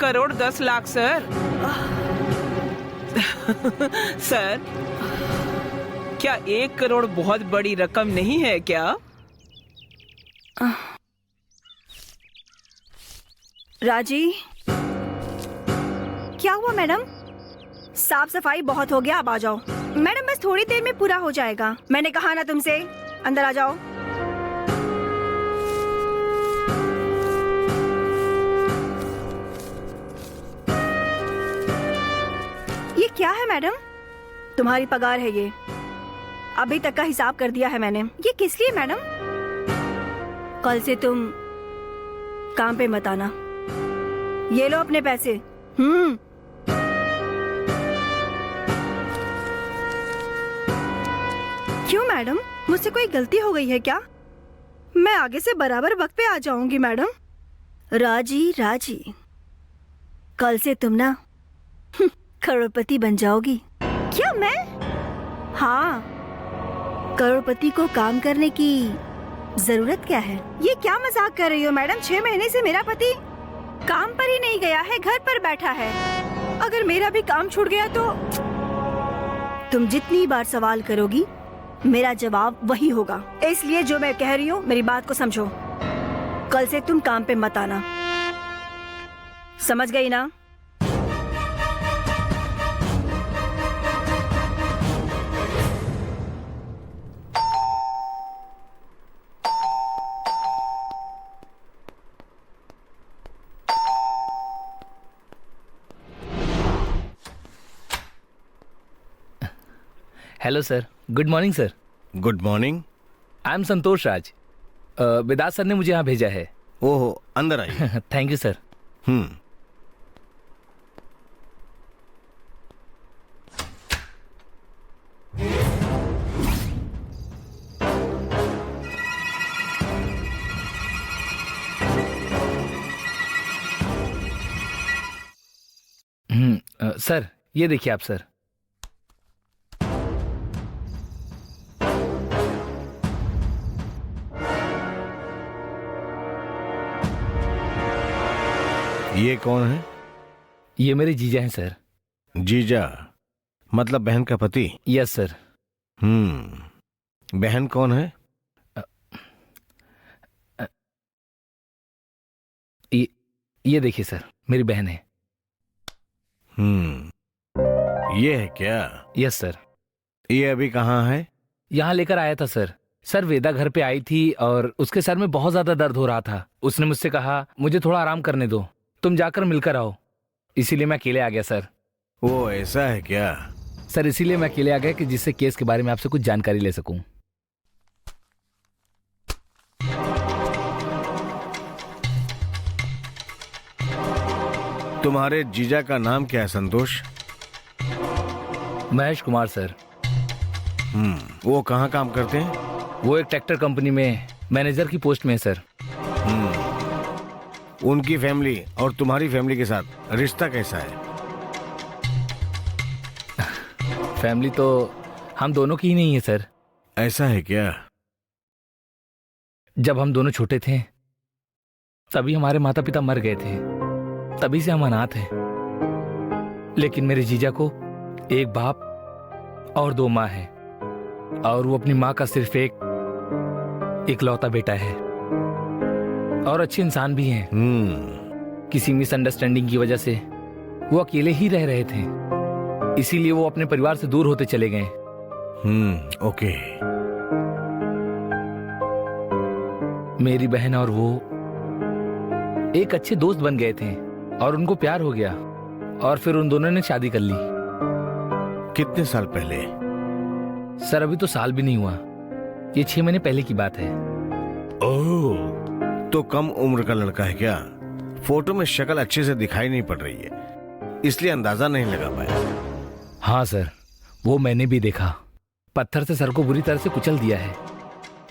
1,10,00,000 sir. Sir, क्या 1 करोड़ बहुत बड़ी रकम नहीं है क्या? राजी, क्या हुआ मैडम? साफ सफाई बहुत हो गया, अब आ जाओ। मैडम बस थोड़ी देर में पूरा हो जाएगा। मैंने कहा ना तुमसे, अंदर आ जाओ। ये क्या है मैडम? तुम्हारी पगार है ये। अभी तक का हिसाब कर दिया है मैंने। ये किस लिए मैडम? कल से तुम काम पे मत आना। ये लो अपने पैसे। क्यों मैडम, मुझसे कोई गलती हो गई है क्या? मैं आगे से बराबर वक्त पे आ जाऊंगी मैडम। राजी, कल से तुम ना करोड़पति बन जाओगी। क्या मैं? हाँ, करोड़पति को काम करने की जरूरत क्या है? ये क्या मजाक कर रही हो मैडम? 6 महीने से मेरा पति काम पर ही नहीं गया है, घर पर बैठा है। अगर मेरा भी काम छूट गया तो तुम जितनी बार सवाल करोगी मेरा जवाब वही होगा। इसलिए जो मैं कह रही हूँ मेरी बात को समझो। कल से तुम काम पे मत आना, समझ गई ना? Hello sir, good morning sir. Good morning. I am Santosh Raj. Vedant sir ने मुझे यहाँ भेजा है। ओहो, अंदर आइए। Thank you sir. सर ये देखिए आप सर। ये कौन है? ये मेरे जीजा हैं सर। जीजा मतलब बहन का पति? Yes sir. बहन कौन है? ये देखिए सर, मेरी बहन है। ये है क्या? Yes sir. ये अभी कहाँ है? यहाँ लेकर आया था सर। सर वेदा घर पे आई थी और उसके सर में बहुत ज्यादा दर्द हो रहा था। उसने मुझसे कहा मुझे थोड़ा आराम करने दो, तुम जाकर मिलकर आओ। इसीलिए मैं अकेले आ गया सर। वो ऐसा है क्या? सर इसीलिए मैं अकेले आ गया कि जिससे केस के बारे में आपसे कुछ जानकारी ले सकूं। तुम्हारे जीजा का नाम क्या है संतोष? महेश कुमार सर। वो कहाँ काम करते हैं? वो एक ट्रैक्टर कंपनी में मैनेजर की पोस्ट में है सर। उनकी फैमिली और तुम्हारी फैमिली के साथ रिश्ता कैसा है? फैमिली तो हम दोनों की ही नहीं है सर। ऐसा है क्या? जब हम दोनों छोटे थे तभी हमारे माता पिता मर गए थे, तभी से हम अनाथ हैं। लेकिन मेरे जीजा को एक बाप और 2 माँ है, और वो अपनी माँ का सिर्फ एक इकलौता बेटा है, और अच्छे इंसान भी हैं। किसी मिसअंडरस्टैंडिंग की वजह से वो अकेले ही रह रहे थे, इसीलिए वो अपने परिवार से दूर होते चले गए। ओके। मेरी बहन और वो एक अच्छे दोस्त बन गए थे और उनको प्यार हो गया, और फिर उन दोनों ने शादी कर ली। कितने साल पहले? सर अभी तो साल भी नहीं हुआ, ये 6 महीने पहले की बात है। ओह, तो कम उम्र का लड़का है क्या? फोटो में शक्ल अच्छे से दिखाई नहीं पड़ रही है, इसलिए अंदाजा नहीं लगा पाया। हाँ सर, वो मैंने भी देखा। पत्थर से सर को बुरी तरह से कुचल दिया है,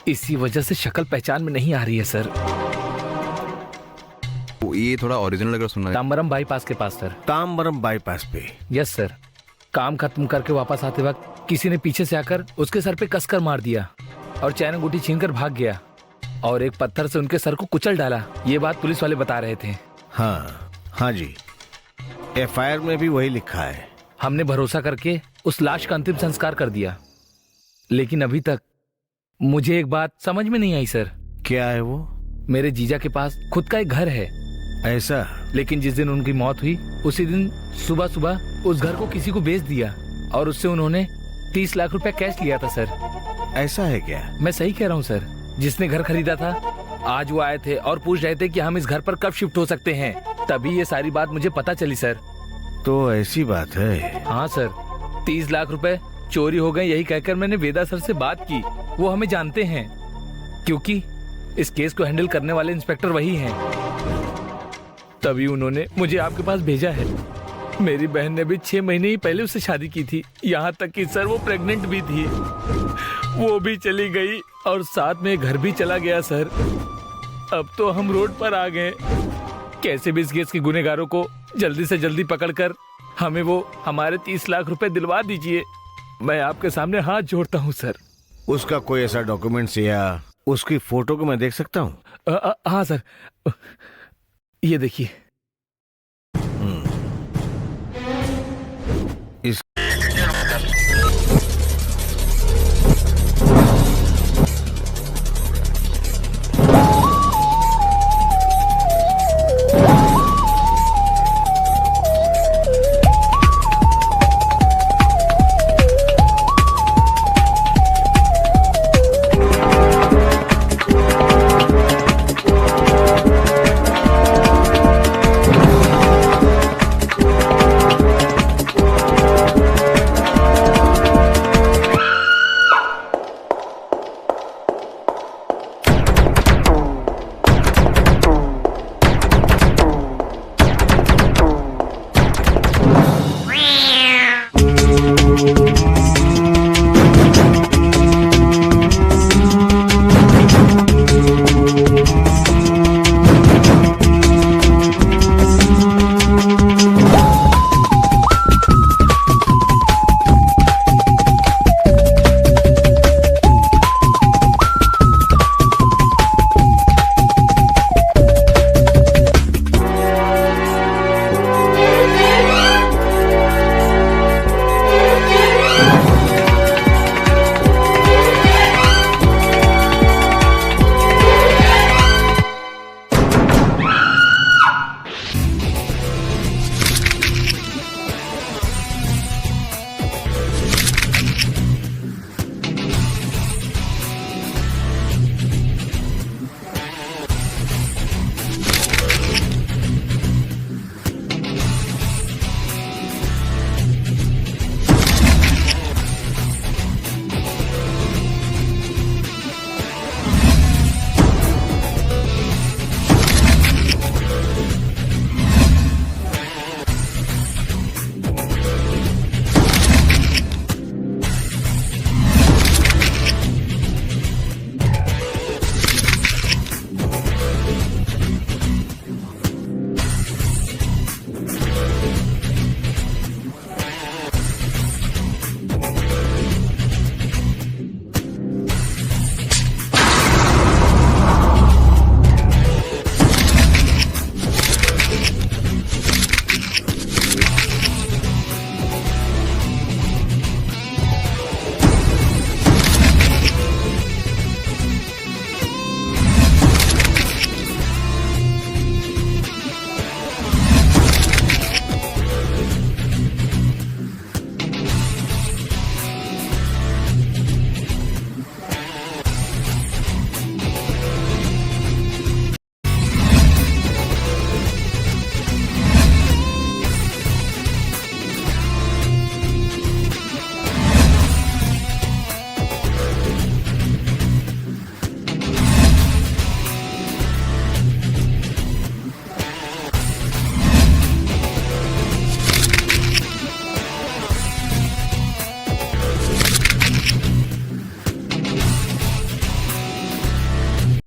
इसी वजह से शक्ल पहचान में नहीं आ रही है सर। ये थोड़ा ओरिजिनल अगर सुनना है। ताम्बरम बाईपास के पास सर। ताम्बरम बाईपास पे? Yes sir. काम खत्म करके वापस आते वक्त किसी ने पीछे से आकर उसके सर पे कसकर मार दिया और चैन अंगूठी छीनकर भाग गया, और एक पत्थर से उनके सर को कुचल डाला। ये बात पुलिस वाले बता रहे थे। हाँ जी। एफआईआर में भी वही लिखा है। हमने भरोसा करके उस लाश का अंतिम संस्कार कर दिया, लेकिन अभी तक मुझे एक बात समझ में नहीं आई सर। क्या है वो? मेरे जीजा के पास खुद का एक घर है, ऐसा? लेकिन जिस दिन उनकी मौत हुई उसी दिन सुबह सुबह उस घर को किसी को बेच दिया और उससे उन्होंने 30 लाख रुपए कैश लिया था सर। ऐसा है क्या? मैं सही कह रहा हूँ सर। जिसने घर खरीदा था आज वो आए थे और पूछ रहे थे कि हम इस घर पर कब शिफ्ट हो सकते हैं, तभी ये सारी बात मुझे पता चली सर। तो ऐसी बात है? हाँ सर, 30 लाख रुपए चोरी हो गए यही कहकर मैंने वेदा सर से बात की। वो हमें जानते हैं क्योंकि इस केस को हैंडल करने वाले इंस्पेक्टर वही हैं। तभी उन्होंने मुझे आपके पास भेजा है। मेरी बहन ने भी 6 महीने ही पहले उससे शादी की थी, यहाँ तक कि सर वो प्रेग्नेंट भी थी। वो भी चली गई और साथ में घर भी चला गया सर। अब तो हम रोड पर आ गए। कैसे भी इस केस के गुनहगारों को जल्दी से जल्दी पकड़कर हमें वो हमारे 30 लाख रुपए दिलवा दीजिए। मैं आपके सामने हाथ जोड़ता हूँ सर। उसका कोई ऐसा डॉक्यूमेंट्स या उसकी फोटो को मैं देख सकता हूँ? हाँ सर, ये देखिए। इस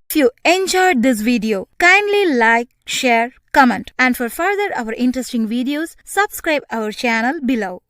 If you enjoyed this video, kindly like, share, comment, and for further our interesting videos, subscribe our channel below.